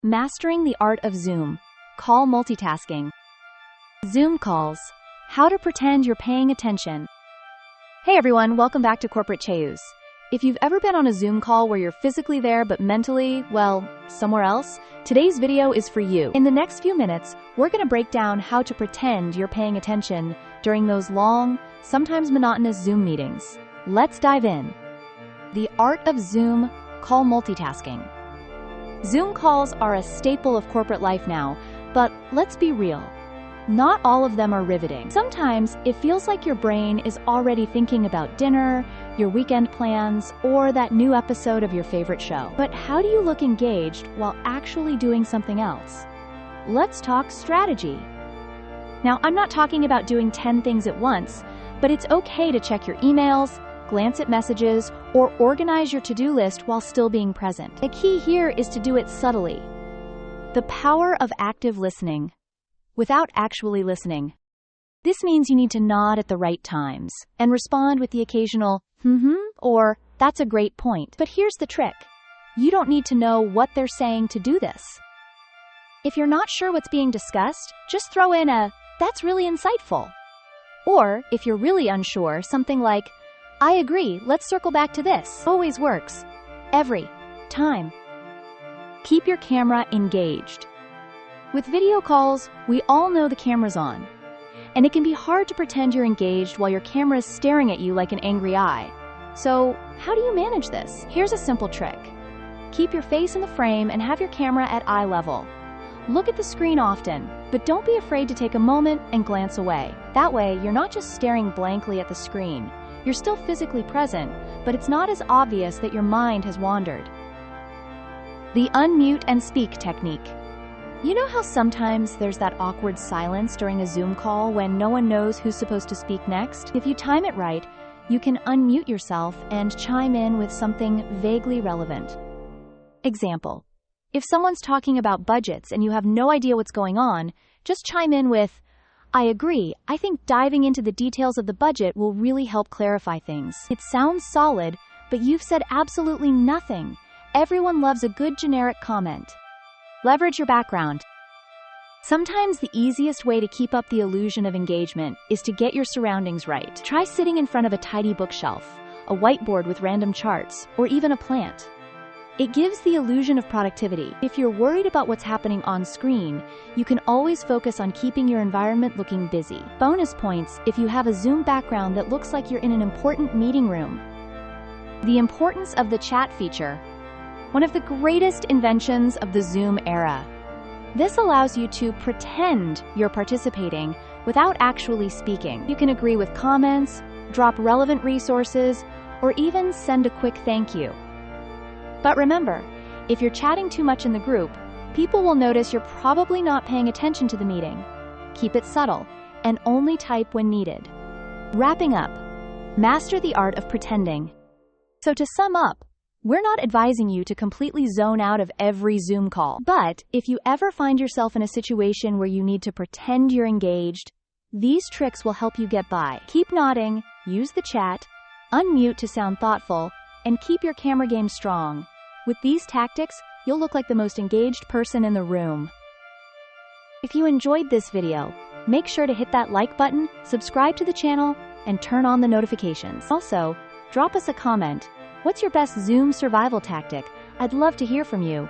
Mastering the art of Zoom. Call multitasking. Zoom calls. How to pretend you're paying attention. Hey everyone, welcome back to Corporate Chaoos. If you've ever been on a Zoom call where you're physically there but mentally, well, somewhere else, today's video is for you. In the next few minutes, we're going to break down how to pretend you're paying attention during those long, sometimes monotonous Zoom meetings. Let's dive in. The art of Zoom call multitasking. Zoom calls are a staple of corporate life now, but let's be real. Not all of them are riveting. Sometimes it feels like your brain is already thinking about dinner, your weekend plans, or that new episode of your favorite show. But how do you look engaged while actually doing something else? Let's talk strategy. Now, I'm not talking about doing 10 things at once, but it's okay to check your emails, glance at messages, or organize your to-do list while still being present. The key here is to do it subtly. The power of active listening. Without actually listening. This means you need to nod at the right times and respond with the occasional, or that's a great point. But here's the trick. You don't need to know what they're saying to do this. If you're not sure what's being discussed, just throw in a, that's really insightful. Or, if you're really unsure, something like, I agree, let's circle back to this. Always works. Every time. Keep your camera engaged. With video calls, we all know the camera's on. And it can be hard to pretend you're engaged while your camera is staring at you like an angry eye. So, how do you manage this? Here's a simple trick. Keep your face in the frame and have your camera at eye level. Look at the screen often, but don't be afraid to take a moment and glance away. That way, you're not just staring blankly at the screen. You're still physically present, but it's not as obvious that your mind has wandered. The unmute and speak technique. You know how sometimes there's that awkward silence during a Zoom call when no one knows who's supposed to speak next? If you time it right, you can unmute yourself and chime in with something vaguely relevant. Example. If someone's talking about budgets and you have no idea what's going on, just chime in with, I agree, I think diving into the details of the budget will really help clarify things. It sounds solid, but you've said absolutely nothing. Everyone loves a good generic comment. Leverage your background. Sometimes the easiest way to keep up the illusion of engagement is to get your surroundings right. Try sitting in front of a tidy bookshelf, a whiteboard with random charts, or even a plant. It gives the illusion of productivity. If you're worried about what's happening on screen, you can always focus on keeping your environment looking busy. Bonus points if you have a Zoom background that looks like you're in an important meeting room. The importance of the chat feature. One of the greatest inventions of the Zoom era. This allows you to pretend you're participating without actually speaking. You can agree with comments, drop relevant resources, or even send a quick thank you. But remember, if you're chatting too much in the group, people will notice you're probably not paying attention to the meeting. Keep it subtle, and only type when needed. Wrapping up, master the art of pretending. So to sum up, we're not advising you to completely zone out of every Zoom call. But if you ever find yourself in a situation where you need to pretend you're engaged, these tricks will help you get by. Keep nodding, use the chat, unmute to sound thoughtful, and keep your camera game strong. With these tactics, you'll look like the most engaged person in the room. If you enjoyed this video, make sure to hit that like button, subscribe to the channel, and turn on the notifications. Also, drop us a comment. What's your best Zoom survival tactic? I'd love to hear from you.